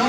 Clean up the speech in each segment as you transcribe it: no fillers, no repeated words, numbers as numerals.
9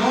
9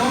9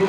2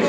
2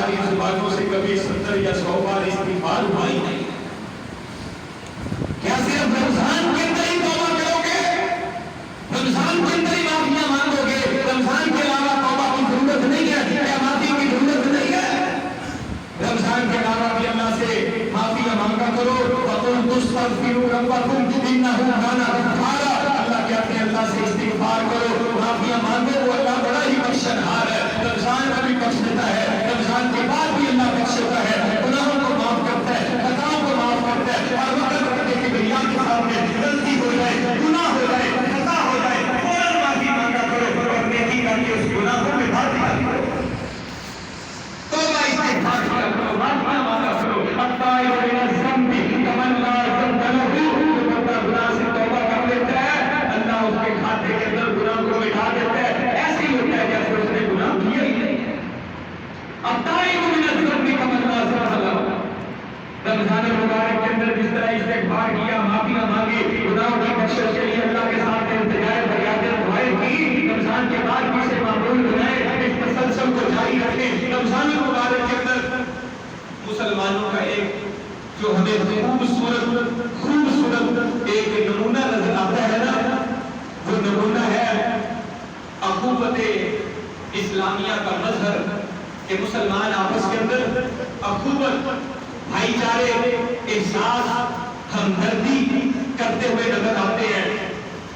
ہماری زبانوں سے کبھی 70 یا 100 بار استغفار ہوا ہی نہیں؟ کیا صرف رمضان کے اندر ہی توبہ کرو گے؟ رمضان کے اندر ہی معافیاں مانگو گے؟ رمضان کے علاوہ توبہ کی ضرورت نہیں ہے؟ کیا معافی کی ضرورت نہیں ہے؟ رمضان کے علاوہ بھی اللہ سے معافیاں مانگا کرو. وَقُلْ تُسْتَغْفِرُوا رَبَّكُمْ إِنَّهُ كَانَ غَفَّارًا. اللہ کہتے ہیں اللہ سے استغفار کرو, معافیاں مانگو, وہ اللہ بڑا ہی بخشنہار ہے. رمضان میں بھی بخش دیتا ہے, رمضان کے بعد بھی اللہ بخش دیتا ہے, گناہوں کو معاف کرتا ہے, خطاؤں کو معاف کرتا ہے. اور وقت وقت کے بریان کے سامنے غلطی ہو جائے, گناہ ہو جائے, خطا ہو جائے, فوراً معافی مانگا کرو اور نیکی کر کے اس گناہ کو مٹا دیا کرو. توبہ استغفار کیا کرو, معافیاں مانگا کرو. التائب من الذنب کمن لا ذنب لہ. جو بندہ گناہ سے توبہ کر لیتا ہے, اللہ اس کے کھاتے کے اندر گناہ کو مٹا دیتا ہے. ایسے ہی ہوتا ہے جیسے اس نے گناہ کیا ہی نہیں ہے. التائب من الذنب کمن لا ذنب لہ. رمضان مبارک کے اندر جس طرح استغفار کیا, معافیاں مانگی, گناہوں کی بخشش کے لیے اللہ کے سامنے التجائے فریادیں دعائیں کی, رمضان کے بعد بھی اسے معمول بنائے, اس تسلسل کو جاری رکھیں. رمضان مبارک کے اندر مسلمانوں کا ایک جو ہمیں خوبصورت ایک نمونہ نظر آتا ہے نا, وہ نمونہ ہے اخوت اسلامیہ کا مظہر, کہ مسلمان آپس کے اندر اخوت, بھائی چارے, احساس, ہمدردی کرتے ہوئے نظر آتے ہیں.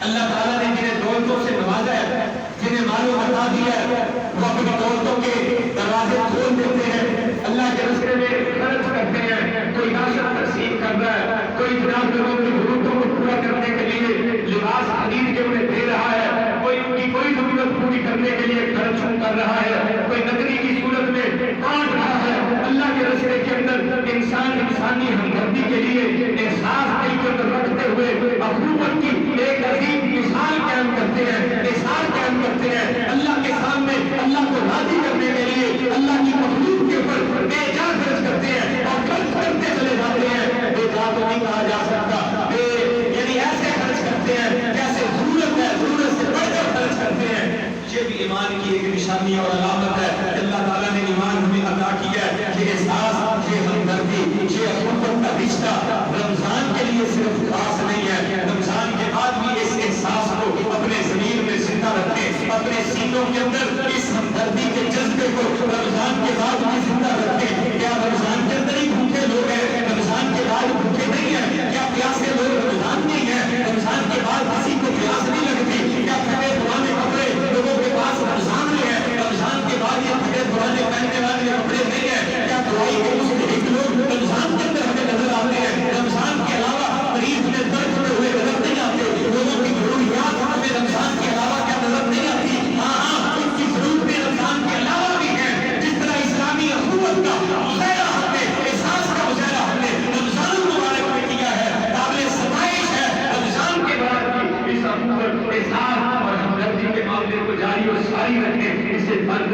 اللہ تعالیٰ نے جنہیں دولتوں سے نوازا ہے, جنہیں مال و متا دیا ہے, وہ اپنی دولتوں کے دروازے کھول دیتے ہیں, اللہ کے راستے میں خرچ کرتے ہیں. کوئی راشن تقسیم کر رہا ہے, کوئی جناب لوگوں کی ضرورتوں کو پورا کرنے کے لیے لباس خرید کے انہیں دے رہا ہے, کوئی ان کی کوئی ضرورت پوری کرنے کے لیے خرچ کر رہا ہے, کوئی نقدی کی صورت میں بانٹ رہا ہے. اللہ کے راستے کے اندر انسان انسانی ہمدردی کے لیے احساس دل کے اندر رکھتے ہوئے اخوت کی ایک عظیم مثال قائم کرتے ہیں, مثال قائم کرتے ہیں. اللہ کے سامنے اللہ کو راضی کرنے کے لیے اللہ کی مخلوق کے اوپر بے جا خرچ کرتے ہیں اور خرچ کرتے چلے جاتے ہیں. بے جا تو نہیں کہا جا سکتا, یعنی ایسے خرچ کرتے ہیں جیسے ضرورت ہے, ضرورت سے بڑھ کر خرچ کرتے ہیں. یہ بھی ایمان کی ایک نشانی اور علامت ہے. اللہ تعالیٰ نے ایمان ہمیں عطا کیا ہے. یہ احساس, یہ ہمدردی, یہ اخوت کا رشتہ رمضان کے لیے صرف خاص نہیں ہے, رمضان کے بعد بھی اس احساس کو اپنے ضمیر میں زندہ رکھیں, اپنے سینوں کے اندر اس ہمدردی کے جذبے کو رمضان کے بعد بھی زندہ رکھیں. کیا رمضان کے اندر ہی بھوکے لوگ ہیں, رمضان کے بعد بھوکے نہیں ہیں؟ کیا پیاسے لوگ رمضان نہیں ہیں, رمضان کے بعد کسی کو پیاس نہیں لگتی؟ کیا پھٹے پرانے کپڑے لوگوں کے پاس رمضان میں ہے, رمضان کے بعد یہ پھٹے پرانے پہننے والے کپڑے نہیں ہیں؟ کیا دوائی کے مستحق لوگ رمضان کے اندر ہمیں نظر آتے ہیں؟ رمضان کے علاوہ مریض میں درد ہوئے نظر نہیں آتے, لوگوں کی ضروریات ہمیں رمضان کے علاوہ کیا نظر نہیں آتی؟ ہاں, ان کی ضرورتیں رمضان کے علاوہ بھی ہیں. جس طرح اسلامی اخوت کا مظاہرہ ہم نے, احساس کا مظاہرہ ہم نے رمضان مبارک میں کیا ہے, قابل ستائش ہے. رمضان کے بعد بھی اس اخوت, احساس اور ہمدردی کے معاملے کو جاری اور ساری رکھیں, اسے بند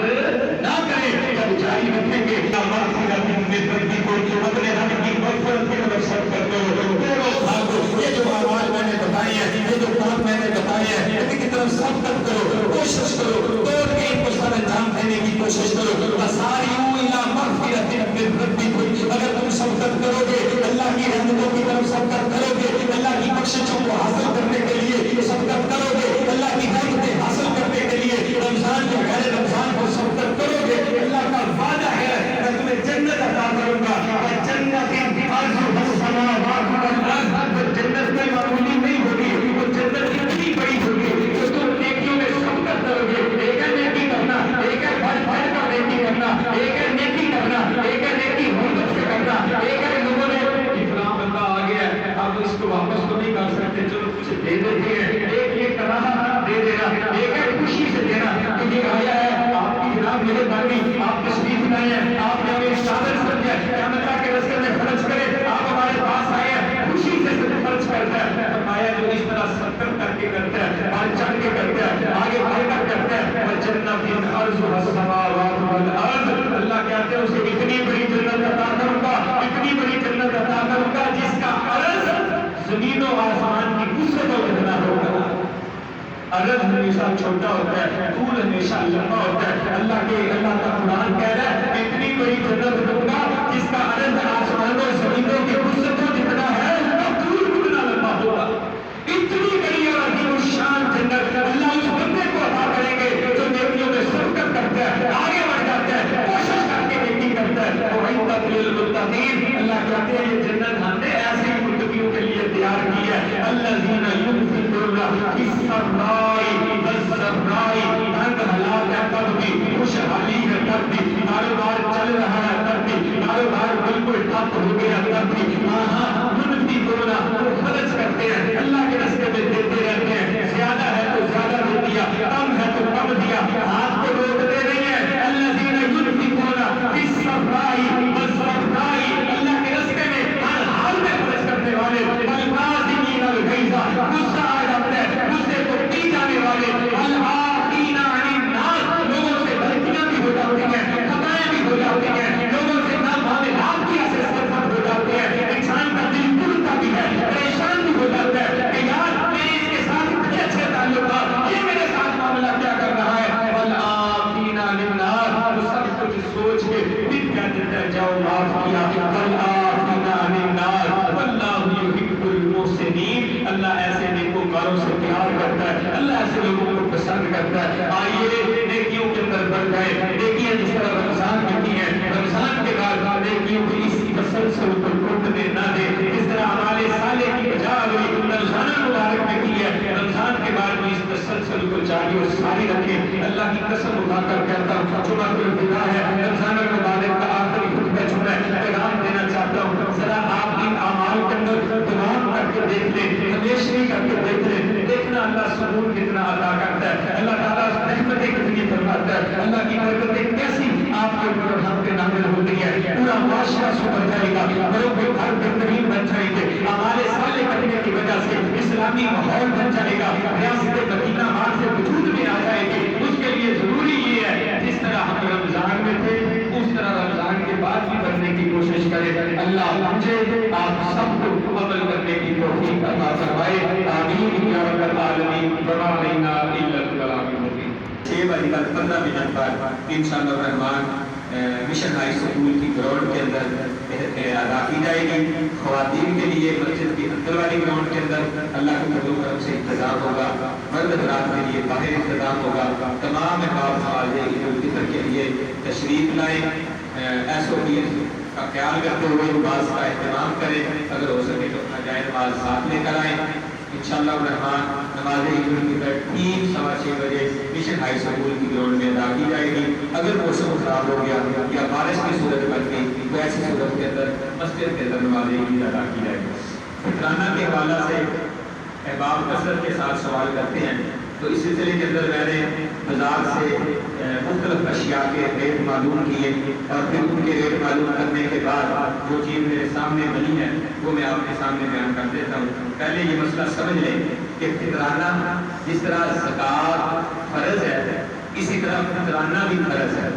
نہ کریں. جب جاری رکھیں گے اپنے رب کی مغفرت کی طرف سب کرتے ہو. یہ جو آواز میں نے بتائی ہے, یہ جو کام میں نے بتائی ہے, ان کی طرف سب کرو, کوشش کرو, توڑ کے ان کو سر انجام دینے کی کوشش کرو. ساری اگر تم سبقت کرو گے, اللہ کی رحمتوں کی طرف سبقت کرو گے, اللہ کی بخششوں کو حاصل کرنے کے لیے سبقت کرو گے, اللہ کی رحمتیں حاصل کرنے کے لیے رمضان کے غیر رمضان کو سبقت کرو گے. اللہ کا وعدہ ہے میں تمہیں جنت عطا کروں گا. جنت وہ جنت کوئی معمولی نہیں ہوگی, وہ جنت اتنی بڑی ہوگی کہ تم نیکیوں میں عرض ہمیشہ چھوٹا ہوتا ہے، طول ہمیشہ لمبا ہوتا ہے۔ اللہ کا قرآن کہہ رہا ہے اتنی بڑی جنت دوں گا جس کا عرض آسمانوں زمینوں کے وسعتوں جتنا ہے اور طول کتنا لمبا ہوگا۔ اتنی بڑی اور عظیم الشان جنت اللہ اس بندے کو عطا کریں گے جو نیکیوں میں سبقت کرتا ہے، آگے بڑھ جاتا ہے، کوشش کر کے نیکی کرتا ہے۔ وَعِدَّتْ لِلْمُتَّقِينَ، اللہ کہتے ہیں یہ جنت ہم نے ایسے متقیوں کے لیے تیار کی ہے۔ الَّذِينَ يُنْفِقُونَ فِي السَّرَّاءِ وَالضَّرَّاءِ، تنگ حالات ہے تب بھی، خوشحالی ہے تب بھی، کاروبار چل رہا ہے تب بھی، کاروبار بالکل ٹھپ ہو گیا تب بھی، يُنْفِقُونَ وہ خرچ کرتے ہیں، اللہ کے راستے میں دیتے رہتے ہیں۔ زیادہ ہے تو زیادہ دے دیا، کم ہے تو کم دیا، ہاتھ کو روکتے نہیں ہیں۔ الَّذِينَ يُنْفِقُونَ فِي السَّرَّاءِ وَالضَّرَّاءِ، اللہ کے راستے میں ہر حال میں خرچ کرنے والے، وَالْكَاظِمِينَ الْغَيْظَ، غصہ آ جاتا ہے غصے کو پی جانے والے، وَالْعَافِينَ عَنِ النَّاسِ، لوگوں سے غلطیاں بھی ہو جاتی ہیں، خطائیں بھی ہو جاتی ہیں، لوگوں سے نامعاملات کی ایسے سرزد ہو جاتے ہیں، انسان کا دل ٹوٹتا بھی ہے، پریشان بھی ہو جاتا ہے کہ یار میرے اس کے ساتھ اتنے اچھے تعلقات، یہ میرے ساتھ معاملہ کیا کر رہا ہے۔ وَالْعَافِينَ عَنِ النَّاسِ، وہ سب کچھ سوچ کے پھر کیا دیتا ہے، جاؤ معاف کیا۔ وَالْعَافِينَ عَنِ النَّاسِ وَاللَّهُ يُحِبُّ الْمُحْسِنِينَ، اللہ ایسے نیکوکاروں سے پیار کرتا ہے، اللہ ایسے لوگوں کو پسند کرتا ہے۔ آئیے نیکیوں کے اندر بڑھ جائے، نیکیاں جس طرح رمضان میں کی ہیں، رمضان کے بعد نیکیوں کی اس تسلسل کو ٹوٹنے نہ دے، جس طرح اعمال صالح کی بجا ہوئی رمضان المبارک میں کی ہے، رمضان کے بعد بھی اس تسلسل کو جاری اور ساری رکھے۔ اللہ کی قسم اٹھا کر کہتا ہوں، جمعہ الوداع ہے، رمضان المبارک کا آخری خطبہ جو میں پیغام دینا چاہتا ہوں، ذرا آپ ان اعمال کے اندر دوام کر کے دیکھ لیں، ہمیشہ کر کے دیکھ لیں، دیکھنا اللہ سکون کتنا عطا کرتا ہے، اللہ تعالیٰ رحمتیں کتنی فرماتا ہے، اللہ کی برکتیں کیسی آپ کے اوپر اور ہم پہ نازل ہوتی ہے، پورا معاشرہ سدھر جائے گا، گھروں کے گھر بہترین بن جائیں گے، اعمال صالح کرنے کی وجہ سے اسلامی ماحول بن جائے گا، ریاست مدینہ آج سے وجود میں آ جائے گی۔ اس کے لیے ضروری یہ ہے جس طرح ہم رمضان میں تھے اس طرح رمضان کے بعد بھی بننے کی کوشش کریں۔ اللہ مجھے آپ سب کو عمل کرنے کی توفیق عطا فرمائے، آمین یا رب العالمین، وما علینا الا البلاغ المبین۔ 6:15 پر انشاءاللہ الرحمن مشن ہائی اسکول کی گراؤنڈ کے اندر ادا کی جائے گی۔ خواتین کے لیے مسجد کی اندر والی گراؤنڈ کے اندر اللہ کے فضل و کرم سے انتظام ہوگا، مرد حضرات کے لیے باہر انتظام ہوگا۔ تمام احباب خواجہ عید الفطر کے لیے تشریف لائیں، SOPs کا خیال کرتے ہوئے نماز کا اہتمام کریں، اگر ہو سکے تو اپنا جائے نماز ساتھ لے کر آئیں۔ انشاءاللہ الرحمن نماز عید الفطر 6:30 بجے مشن ہائی اسکول کی گراؤنڈ میں ادا کی جائے گی۔ اگر موسم خراب ہو گیا یا بارش کی صورت بن گئی تو ایسی صورت کے اندر مسجد کے اندر نماز عید ادا کی جائے گی۔ فطرانہ کے حوالہ سے احباب کثرت کے ساتھ سوال کرتے ہیں، تو اس سلسلے کے اندر میں نے بازار سے مختلف اشیاء کے ریٹ معلوم کیے اور پھر ان کے ریٹ معلوم کرنے کے بعد جو چیز میرے سامنے بنی ہے وہ میں آپ کے سامنے بیان کر دیتا ہوں۔ پہلے یہ مسئلہ سمجھ لیں کہ فطرانہ جس طرح زکوٰۃ فرض ہے اسی طرح فطرانہ بھی فرض ہے۔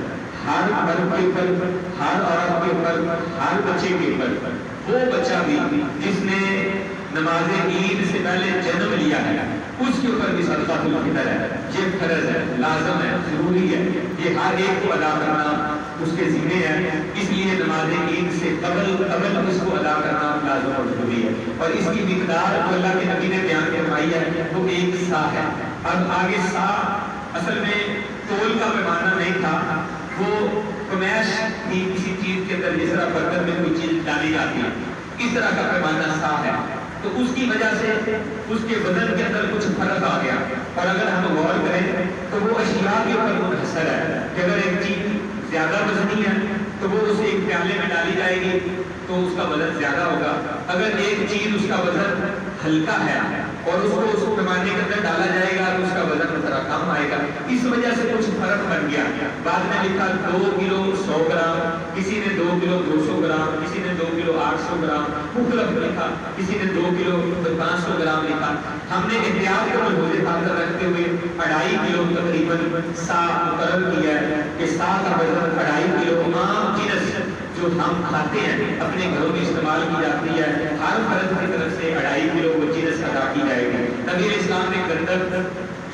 ہر مرد کے اوپر، ہر عورت کے اوپر، ہر بچے کے اوپر، وہ بچہ بھی جس نے نماز عید سے پہلے جنم لیا ہے اس کے اوپر بھی صدقہ الفطر ہے، یہ فرض ہے، لازم ہے، ضروری ہے، یہ ہر ایک کو ادا کرنا اس کے ذمہ ہے۔ اس لیے نماز عید سے قبل اس کو ادا کرنا لازم اور ضروری ہے، اور اس کی مقدار جو اللہ کے نبی نے بیان فرمائی ہے وہ 1 سا ہے۔ اب آگے سا اصل میں تول کا پیمانہ نہیں تھا، وہ کمیش تھی کسی چیز کے اندر، جس طرح برتن میں کوئی چیز ڈالی جاتی ہے اس طرح کا پیمانہ سا ہے، تو اس کی وجہ سے اس کے وزن کے اندر کچھ فرق آ گیا۔ اور اگر ہم غور کریں تو وہ اشیاء کے اوپر منحصر ہے کہ اگر ایک چیز زیادہ وزنی ہے تو وہ اسے ایک پیالے میں ڈالی جائے گی تو اس کا وزن زیادہ ہوگا، اگر ایک چیز اس کا وزن ہلکا ہے اور اس کو پیمانے کے اندر ڈالا جائے گا تو اس کا وزن ذرا کم آئے گا، اس وجہ سے کچھ فرق بن گیا۔ بعد میں لکھا 2 کلو 100 گرام، کسی نے 2 کلو 200 گرام، کسی نے 2 کلو 800 گرام، مختلف لکھا، کسی نے 2 کلو 500 گرام لکھا۔ ہم نے احتیاط کو ملحوظ خاطر رکھتے ہوئے 2.5 کلو تقریباً سا مقرر کیا ہے کہ سا کا وزن 2.5 کلو عام جنس جو ہم کھاتے ہیں اپنے گھروں میں استعمال کی جاتی ہے، ہر فرد کی طرف سے 2.5 کلو وہ جنس ادا کی جائے گی۔ نبی اسلام نے گندم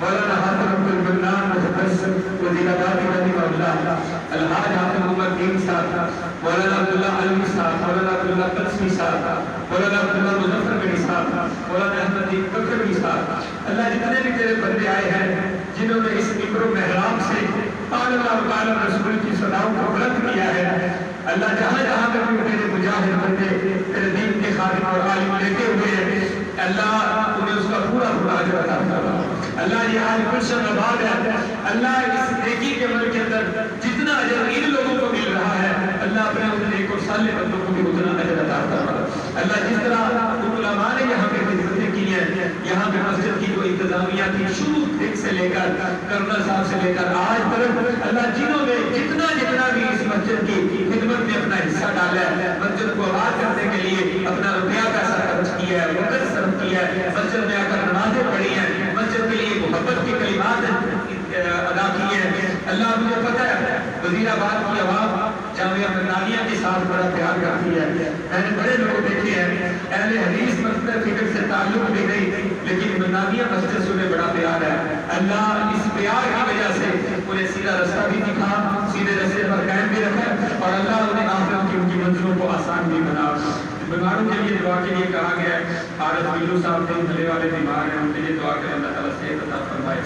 مولانا حافظ عبد المنان محدث وزیر آباد علی مولا الحاج حافظ محمد دین صاحب مولانا عبداللہ علوی صاحب مولانا عبداللہ قدسی صاحب مولانا عبداللہ مظفر بنی صاحب مولانا احمد دین بکر بنی صاحب اللہ جتنے بھی تیرے بندے آئے ہیں جنہوں نے اس ممبر و محراب سے قال اللہ تعالی رسول کی صداؤں کو بلند کیا ہے اللہ جہاں جہاں پر بھی تیرے مجاہد بندے تیرے دین کے خادم اور عالم لیتے ہوئے ہیں اللہ انہیں اس کا پورا پورا اجر عطا فرما اللہ یہ آج گلشن آباد ہے اللہ اس نیکی کے عمل کے اندر جتنا اجر ان لوگوں کو مل رہا ہے اللہ اپنے ان نیک اور صالح بندوں کو بھی اتنا اجر عطا فرما اللہ جس طرح ان علماء نے یہاں پہ خدمتیں کی ہیں یہاں پہ مسجد کی جو انتظامیہ تھی شروع سے لے کر کرنل صاحب سے لے کر آج تک اللہ جنہوں نے جتنا بھی اس مسجد کی خدمت میں اپنا حصہ ڈالا ہے مسجد کو آباد کرنے کے لیے اپنا روپیہ پیسہ خرچ کیا ہے وقت صرف کیا ہے مسجد میں آ کر نمازیں پڑھی ہیں مسجد کے لیے محبت کی کلمات ادا کی ہیں اللہ مجھے پتہ ہے وزیر آباد کی عوام جامعہ مدنیہ کے ساتھ بڑا پیار کرتی ہے میں نے بڑے لوگ دیکھے ہیں اہل حدیث مسجد فکر سے تعلق بھی نہیں لیکن مدنیہ مسجد سے انہیں بڑا پیار ہے اللہ اس پیار کی وجہ سے انہیں سیدھا رستہ بھی دکھا سیدھے رستے پر قائم بھی رکھا اور اللہ انہیں آخرت کی ان کی منزلوں کو آسان بھی بنا بیماروں کے لیے دعا کے لیے کہا گیا ہے حارث بلو صاحب تھے بھلے والے بیمار ہیں ان کے لیے دعا کریں اللہ تعالیٰ صحت عطا فرمائے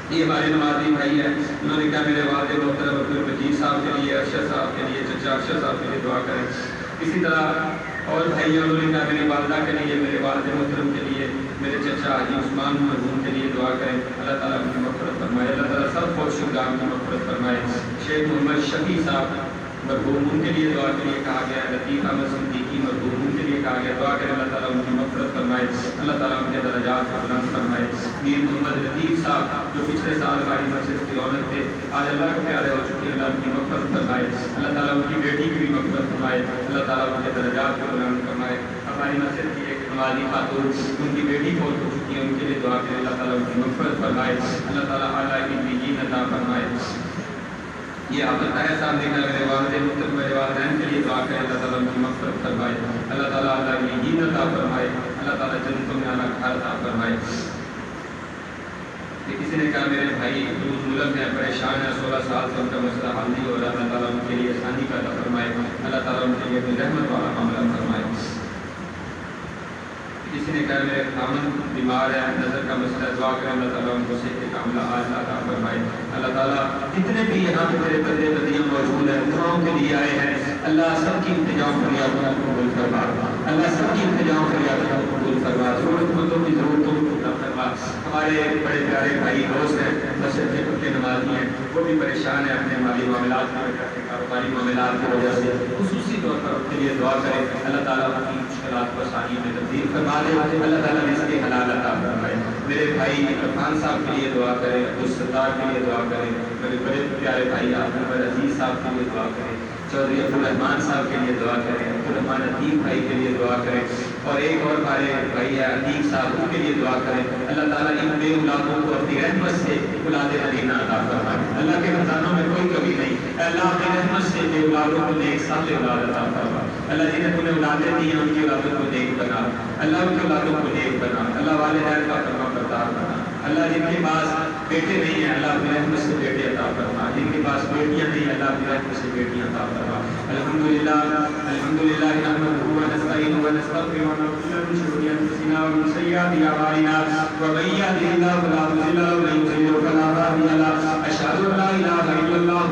یہ ہمارے نمازی بھائی ہیں انہوں نے کہا میرے والد محترم عبدالمجید صاحب کے لیے ارشد صاحب کے لیے چچا ارشد صاحب کے لیے دعا کریں اسی طرح اور بھائی انہوں نے کہا میری والدہ کے لیے میرے والد محترم کے لیے میرے چچا حاجی عثمان مرحوم کے لیے دعا کریں اللہ تعالیٰ ان کی مغفرت فرمائے اللہ تعالیٰ سب فوج شدگان کی مغفرت فرمائے شیخ محمد شفیع صاحب مرحوم ان کے لیے دعا کے لیے کہا گیا ہے لطیف احمد صدیقی مرحوم ان کے لیے کہا گیا دعا کریں اللہ تعالیٰ ان کی مغفرت فرمائے اللہ تعالیٰ ان کے درجات کو بلند فرمائے میر محمد لطیف صاحب جو پچھلے سال ہماری مسجد کی رونق تھے آج اللہ کے پیارے ہو چکے ہیں اللہ ان کی مغفرت فرمائے اللہ تعالیٰ ان کی بیٹی کی بھی مغفرت فرمائے اللہ تعالیٰ ان کے درجات کو بلند فرمائے ہماری مسجد کی ایک نمازی خاتون ان کی بیٹی فوت ہو چکی ہے ان کے لیے دعا کریں اللہ تعالیٰ ان کی مغفرت فرمائے اللہ تعالیٰ اعلیٰ کی بیجی عطا فرمائے یہ آپ بتائیں سامنے کا میرے والد محترم میرے والدین کے لیے دعا کریں اللہ تعالیٰ ان کی مغفرت فرمائے اللہ تعالیٰ اعلیٰ کی بیجی عطا فرمائے اللہ تعالیٰ جنتوں میں اعلیٰ گھر عطا فرمائے کسی نے کہا میرے بھائی ملک میں پریشان ہے 16 سال سے ان کا مسئلہ حل نہیں ہو رہا اللہ تعالیٰ ان کے لیے آسانی کا عطا فرمائے اللہ تعالیٰ ان کے لیے اپنی رحمت والا معاملہ فرمائے کسی نے کہا میرے خامن بیمار ہے نظر کا مسئلہ دعا کریں اللہ تعالیٰ ان کو صحت کاملہ عاجلہ عطا فرمائے اللہ تعالیٰ جتنے بھی یہاں پہ تیرے بندے بدیاں موجود ہیں دعاؤں کے لیے آئے ہیں اللہ سب کی انتظام فریادوں کو قبول فرما اللہ سب کی انتظام فریادوں کو قبول فرما ضرورت مندوں کی ضرورتوں کو پورا فرما ہمارے بڑے پیارے بھائی دوست ہیں مسجد کے پکے نمازی ہیں وہ بھی پریشان ہیں اپنے مالی معاملات کی وجہ سے کاروباری معاملات کی وجہ سے خصوصی طور پر ان کے لیے دعا کریں اللہ تعالیٰ ان کی مشکلات کو آسانی میں تبدیل فرما دے اللہ تعالیٰ رزق حلال عطا فرمائے میرے بھائی عرفان صاحب کے لیے دعا کریں عبدالستار کے لیے دعا کریں میرے بڑے پیارے بھائی عبد العزیز صاحب کے لیے دعا کریں چودھری عبدالرحمان صاحب کے لیے دعا کریں عبدالرحمان عتیق بھائی کے لیے دعا کریں اور ایک اور ہمارے بھائی ہے عتیق صاحب ان کے لیے دعا کریں اللہ تعالیٰ ان بے اولادوں کو اپنی رحمت سے اولاد مدینہ عطا فرمائے اللہ کے خزانوں میں کوئی کمی نہیں اللہ اپنی رحمت سے بے اولادوں کو نیک صالح اولاد عطا فرما اللہ جنہیں تمہیں اولادیں دی ہیں ان کی اولادوں کو نیک بنا اللہ ان کی اولادوں کو نیک بنا اللہ والدین کا فرما بردار بنا اللہ جن کے پاس بیٹے نہیں ہیں اللہ اپنی رحمت سے بیٹے عطا فرما جن کے پاس بیٹیاں نہیں ہیں اللہ اپنی رحمت سے بیٹیاں عطا فرما الحمدللہ نحمدہ ونستعینہ ونستغفرہ ونعوذ باللہ من شرور انفسنا ومن سیئات اعمالنا ومن یهده اللہ فلا مضل له ومن یضلل فلا هادی له اشهد ان لا الہ الا اللہ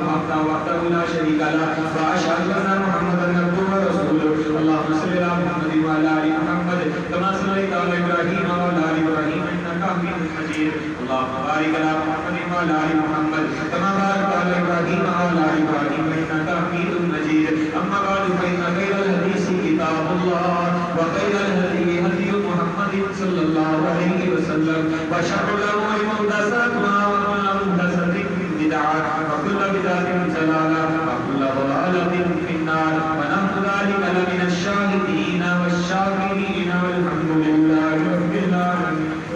وحدہ لا شریک له واشهد ان محمدا عبدہ ورسولہ اللهم صل علی محمد وعلی آل محمد كما صليت على ابراہیم وعلى آل ابراہیم انک حمید مجید اللهم بارک علی محمد وعلى آل محمد كما بارکت علی ابراہیم وعلى آل ابراہیم انک حمید مجید